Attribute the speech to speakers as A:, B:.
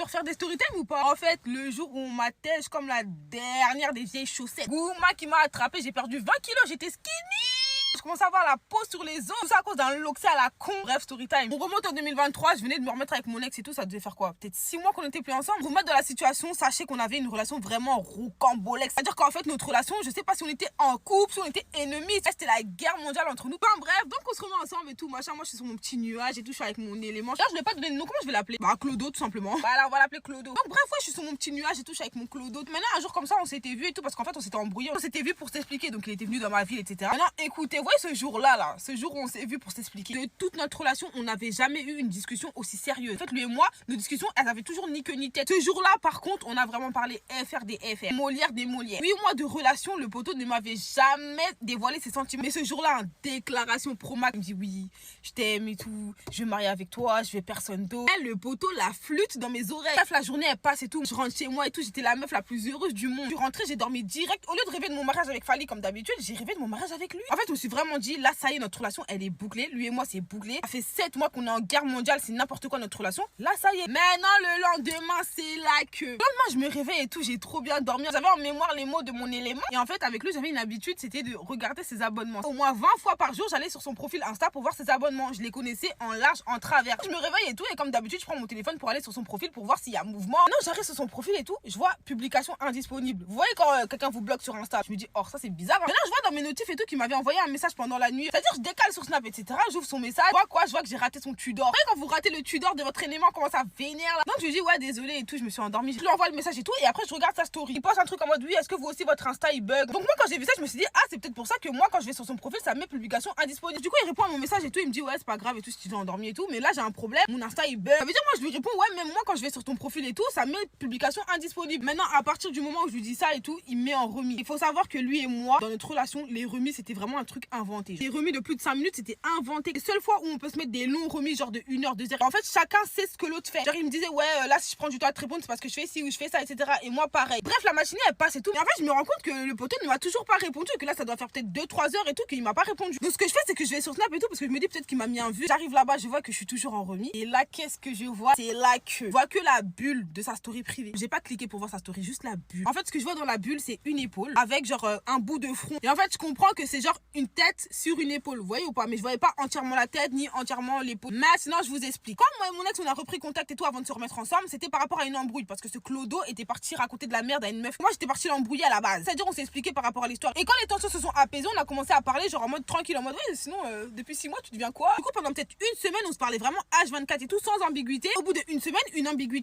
A: peux refaire des story time ou pas? En fait, le jour où on m'attèche comme la dernière des vieilles chaussettes, Gouma qui m'a attrapé, j'ai perdu 20 kilos, j'étais skinny. Je commence à avoir la peau sur les os. Tout ça à cause d'un loxé à la con. Bref, story time. On remonte en 2023. Je venais de me remettre avec mon ex et tout. Ça devait faire quoi? Peut-être 6 mois qu'on n'était plus ensemble. Pour vous mettre dans la situation, sachez qu'on avait une relation vraiment rocambolesque. C'est-à-dire qu'en fait, notre relation, je sais pas si on était en couple, si on était ennemis. C'était la guerre mondiale entre nous. Enfin bref, donc on se remet ensemble et tout. Machin, moi je suis sur mon petit nuage et tout. Je suis avec mon élément. Là, je vais pas donner de nom. Comment je vais l'appeler? Bah, Clodo, tout simplement. Voilà, on va l'appeler Clodo. Donc bref, ouais, je suis sur mon petit nuage et tout. Je suis avec mon Clodo. Maintenant, un jour comme ça, on s'était vu et tout. Parce qu'en fait, on s'était embrouillé. On s'était vu pour s'expliquer. Donc il était venu dans ma ville, etc. Maintenant, écoutez, vous voyez ce jour-là, ce jour où on s'est vu pour s'expliquer, de toute notre relation, on n'avait jamais eu une discussion aussi sérieuse. En fait, lui et moi, nos discussions, elles avaient toujours ni queue ni tête. Ce jour-là, par contre, on a vraiment parlé FR des FR, Molière des Molières. 8 mois de relation, le poteau ne m'avait jamais dévoilé ses sentiments. Mais ce jour-là, en déclaration pro-mac, il me dit oui, je t'aime et tout, je vais me marier avec toi, je vais personne d'autre. Le poteau, la flûte dans mes oreilles. Bref, la journée, elle passe et tout. Je rentre chez moi et tout, j'étais la meuf la plus heureuse du monde. Je suis rentrée, j'ai dormi direct. Au lieu de rêver de mon mariage avec Fally comme d'habitude, j'ai rêvé de mon mariage avec lui. En fait, je me suis vraiment dit, là, ça y est, notre relation, elle est bouclée. Lui et moi, c'est bouclé. Ça fait 7 mois qu'on est en guerre mondiale, c'est n'importe quoi notre relation. Là, ça y est. Maintenant, le lendemain, c'est la queue. Le lendemain, je me réveille et tout, j'ai trop bien dormi. J'avais en mémoire les mots de mon élément. Et en fait, avec lui, j'avais une habitude, c'était de regarder ses abonnements. Au moins 20 fois par jour, j'allais sur son profil Insta pour voir ses abonnements. Je les connaissais en large, en travers. Je me réveille et tout, et comme d'habitude, je prends mon téléphone pour aller sur son profil pour voir s'il y a mouvement. Non, j'arrive sur son profil et tout, je vois publication indisponible. Vous voyez quand quelqu'un vous bloque sur Insta, je me dis, oh, ça c'est bizarre. Maintenant, je vois dans mes notifs et tout qu'il m'avait envoyé un message pendant la nuit. C'est-à-dire, je décale sur Snap, etc. J'ouvre son message. Je vois que j'ai raté son Tudor. Vous voyez quand vous ratez le Tudor de votre élément, comment ça vénère là. Donc je lui dis, ouais, désolé et tout, je me suis endormie. Je lui envoie le message et tout, et après je regarde sa story. Il poste un truc en mode, oui, est-ce que vous aussi votre Insta il bug? Donc moi, quand j'ai vu ça, je me suis dit, ah, c'est peut-être pour ça que moi, quand je vais sur son profil, ça met publication indisponible. Du coup, il répond à mon message et tout, il me dit, ouais, c'est pas grave et tout, si tu es endormi et tout, mais là j'ai un problème, mon Insta il bug. Ça veut dire, moi je lui réponds, ouais, même moi quand je vais sur ton profil et tout, ça met publication indisponible. Maintenant, à partir du moment où je lui dis ça et tout, il met en remis. Il faut savoir que lui et moi, dans notre relation, les remis c'était vraiment un truc inventé. Les remis de plus de 5 minutes, c'était inventé. Les seules fois où on peut se mettre des longs remis, genre de 1 heure, 2 heures. En fait, chacun sait ce que l'autre fait. Genre, il me disait, ouais, là, si je prends du temps à te répondre, c'est parce que je fais ci ou je fais ça, etc. Et moi, pareil. Bref, la matinée, elle passe et tout. Mais en fait, je me rends compte que le poteau ne m'a toujours pas répondu. Et que là, ça doit faire peut-être 2-3 heures et tout, qu'il m'a pas répondu. Donc, ce que je fais, c'est que je vais sur Snap et tout, parce que je me dis peut-être qu'il m'a mis un vu. J'arrive là-bas, je vois que je suis toujours en remis. Et là, qu'est-ce que je vois? C'est la queue. Je vois que la bulle de sa story privée. J'ai pas cliqué pour voir sa story, juste la bulle. En fait, ce que je vois dans la bulle, c'est une épaule avec genre un bout de front. Et en fait, je comprends que c'est genre une tête sur une épaule. Vous voyez ou pas? Mais je voyais pas entièrement la tête ni entièrement l'épaule. Mais sinon, je vous explique. Quand moi et mon ex, on a repris contact et tout avant de se remettre ensemble, c'était par rapport à une embrouille. Parce que ce Clodo était parti raconter de la merde à une meuf. Moi, j'étais parti l'embrouiller à la base. C'est-à-dire, on s'est expliqué par rapport à l'histoire. Et quand les tensions se sont apaisées, on a commencé à parler, genre en mode tranquille, en mode, ouais, sinon, depuis 6 mois, tu deviens quoi? Du coup, pendant peut-être une semaine, on se parlait vraiment H24 et tout, sans ambiguïté. Au bout d'une semaine, une ambiguïté